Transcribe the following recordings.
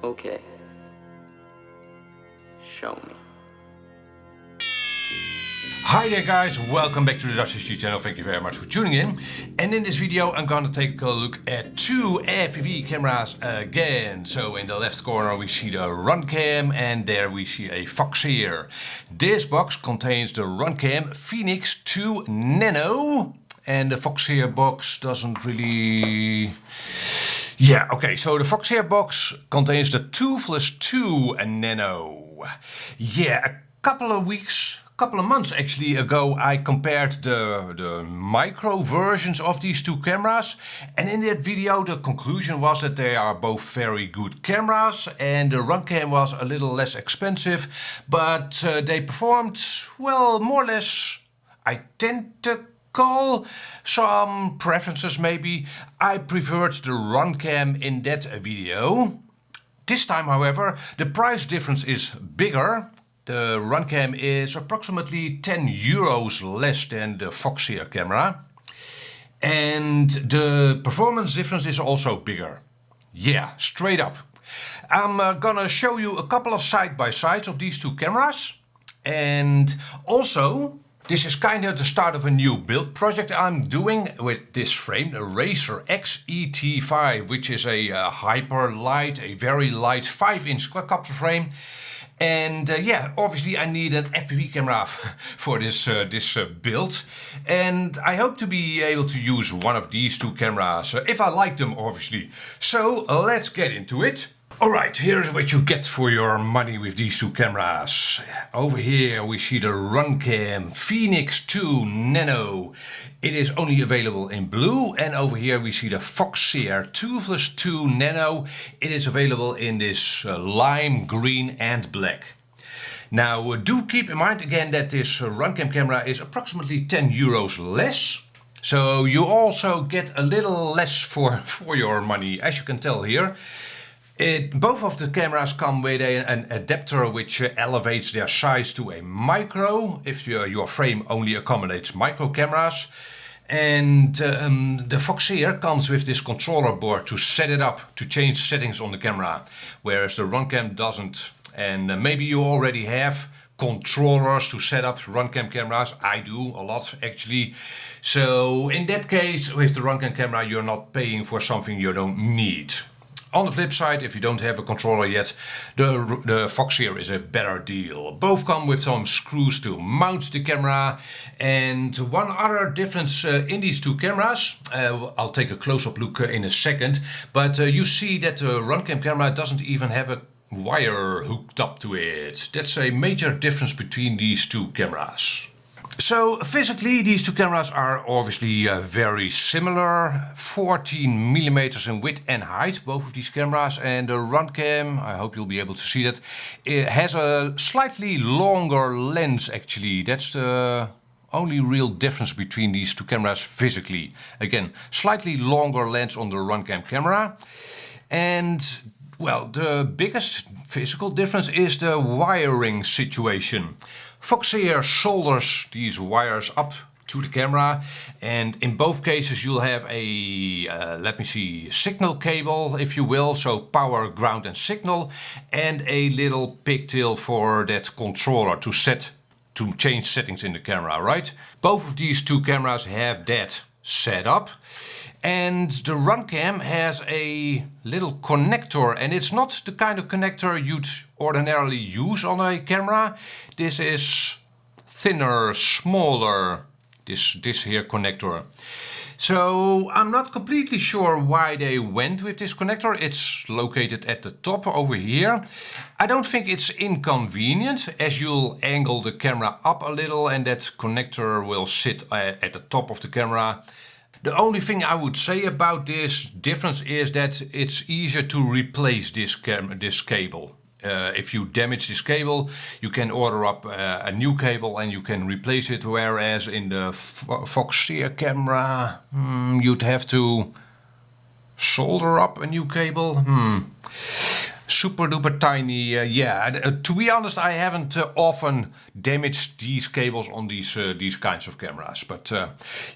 Okay. Show me. Hi there guys, welcome back to the NANO-SIZE channel. Thank you very much for tuning in. And in this video I'm gonna take a look at two FPV cameras again. So in the left corner we see the Runcam and there we see a Foxeer. This box contains the Runcam Phoenix 2 Nano and the Foxeer box doesn't really... Yeah, okay, so the Foxeer box contains the Toothless 2 Nano. Yeah, a couple of months actually ago I compared the micro versions of these two cameras, and in that video the conclusion was that they are both very good cameras and the Runcam was a little less expensive, but they performed, well, more or less identical. Some preferences maybe. I preferred the Runcam in that video. This time, however, the price difference is bigger. The Runcam is approximately 10 euros less than the Foxeer camera. And the performance difference is also bigger. Yeah, straight up. I'm gonna show you a couple of side-by-sides of these two cameras. And also, this is kind of the start of a new build project I'm doing with this frame, the Racer XET5, which is a hyper light, a very light 5-inch quadcopter frame. And yeah, obviously I need an FPV camera for this build, and I hope to be able to use one of these two cameras if I like them, obviously. So let's get into it. Alright, here's what you get for your money with these two cameras. Over here we see the Runcam Phoenix 2 Nano. It is only available in blue, and over here we see the Foxeer Toothless 2 Nano. It is available in this lime green and black. Now do keep in mind again that this Runcam camera is approximately 10 euros less. So you also get a little less for your money, as you can tell here. Both of the cameras come with an adapter which elevates their size to a micro, if your frame only accommodates micro cameras. And the Foxeer comes with this controller board to set it up, to change settings on the camera, whereas the Runcam doesn't. And maybe you already have controllers to set up Runcam cameras. I do a lot actually. So in that case, with the Runcam camera you're not paying for something you don't need. On the flip side, if you don't have a controller yet, the Foxeer is a better deal. Both come with some screws to mount the camera. And one other difference in these two cameras, I'll take a close-up look in a second, but you see that the Runcam camera doesn't even have a wire hooked up to it. That's a major difference between these two cameras. So physically these two cameras are obviously very similar, 14 millimeters in width and height, both of these cameras, and the Runcam, I hope you'll be able to see that, it has a slightly longer lens actually. That's the only real difference between these two cameras physically. Again, slightly longer lens on the Runcam camera. And well, the biggest physical difference is the wiring situation. Foxeer solders these wires up to the camera, and in both cases you'll have a, let me see, signal cable, if you will, so power, ground and signal, and a little pigtail for that controller to change settings in the camera, right? Both of these two cameras have that set up. And the Runcam has a little connector, and it's not the kind of connector you'd ordinarily use on a camera. This is thinner, smaller, this here connector. So I'm not completely sure why they went with this connector. It's located at the top over here. I don't think it's inconvenient, as you'll angle the camera up a little and that connector will sit at the top of the camera. The only thing I would say about this difference is that it's easier to replace this cable. If you damage this cable, you can order up a new cable and you can replace it, whereas in the Foxeer camera you'd have to solder up a new cable. Super duper tiny. Yeah, to be honest, I haven't often damaged these cables on these kinds of cameras, but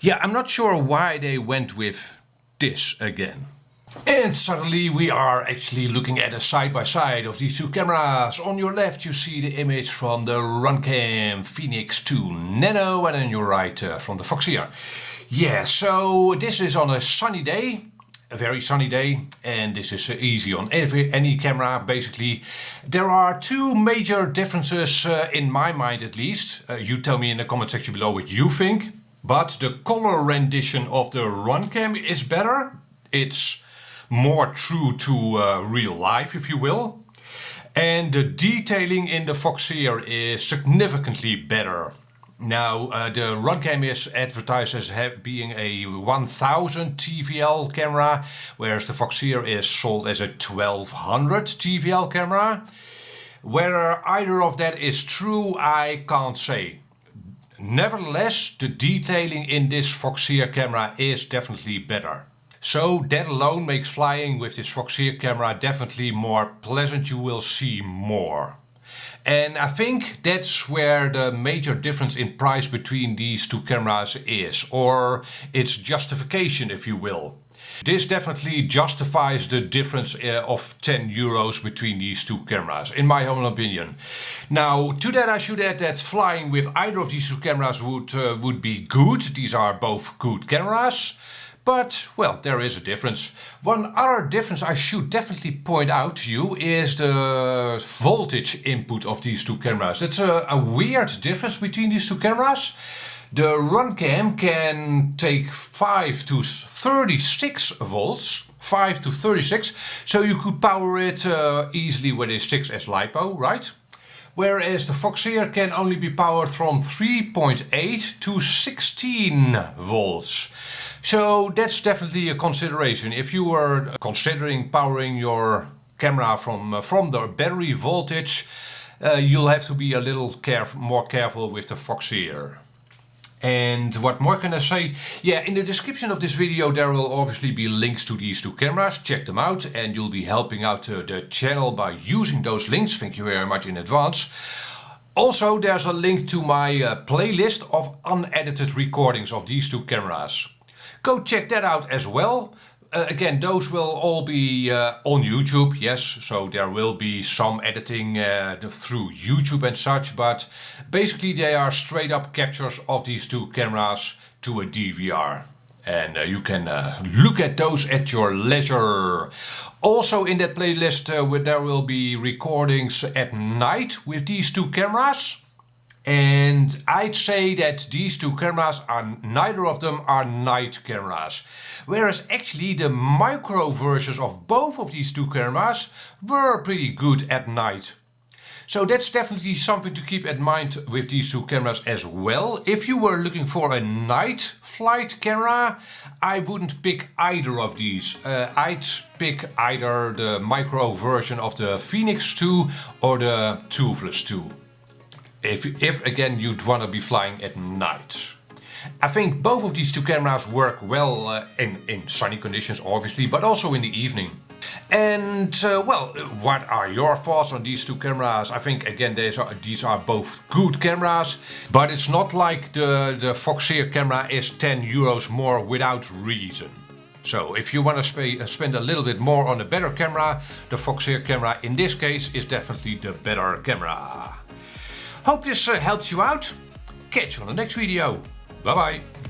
yeah, I'm not sure why they went with this again. And suddenly we are actually looking at a side-by-side of these two cameras. On your left you see the image from the Runcam Phoenix 2 Nano, and on your right from the Foxeer. Yeah, so this is on a sunny day, a very sunny day, and this is easy on any camera basically. There are two major differences in my mind at least. You tell me in the comment section below what you think. But the color rendition of the Runcam is better. It's more true to real life, if you will. And the detailing in the Foxeer is significantly better. Now, the Runcam is advertised as being a 1000 TVL camera, whereas the Foxeer is sold as a 1200 TVL camera. Whether either of that is true, I can't say. Nevertheless, the detailing in this Foxeer camera is definitely better. So that alone makes flying with this Foxeer camera definitely more pleasant. You will see more. And I think that's where the major difference in price between these two cameras is, or its justification, if you will. This definitely justifies the difference of 10 euros between these two cameras, in my own opinion. Now, to that I should add that flying with either of these two cameras would be good. These are both good cameras. But, well, there is a difference. One other difference I should definitely point out to you is the voltage input of these two cameras. It's a weird difference between these two cameras. The Runcam can take 5 to 36 volts. 5 to 36. So you could power it easily with a 6S LiPo, right? Whereas the Foxeer can only be powered from 3.8 to 16 volts. So that's definitely a consideration. If you were considering powering your camera from the battery voltage, you'll have to be a little more careful with the Foxeer. And what more can I say? Yeah, in the description of this video there will obviously be links to these two cameras. Check them out and you'll be helping out the channel by using those links. Thank you very much in advance. Also, there's a link to my playlist of unedited recordings of these two cameras. Go check that out as well. Again, those will all be on YouTube, yes, so there will be some editing through YouTube and such, but basically they are straight up captures of these two cameras to a DVR. And you can look at those at your leisure. Also in that playlist there will be recordings at night with these two cameras. And I'd say that these two cameras neither of them are night cameras. Whereas actually the micro versions of both of these two cameras were pretty good at night. So that's definitely something to keep in mind with these two cameras as well. If you were looking for a night flight camera, I wouldn't pick either of these. I'd pick either the micro version of the Phoenix 2 or the Toothless 2. If again you'd want to be flying at night. I think both of these two cameras work well in sunny conditions obviously, but also in the evening. And well, what are your thoughts on these two cameras? I think again these are both good cameras, but it's not like the Foxeer camera is 10 euros more without reason. So if you want to spend a little bit more on a better camera, the Foxeer camera in this case is definitely the better camera. Hope this helped you out. Catch you on the next video. Bye bye.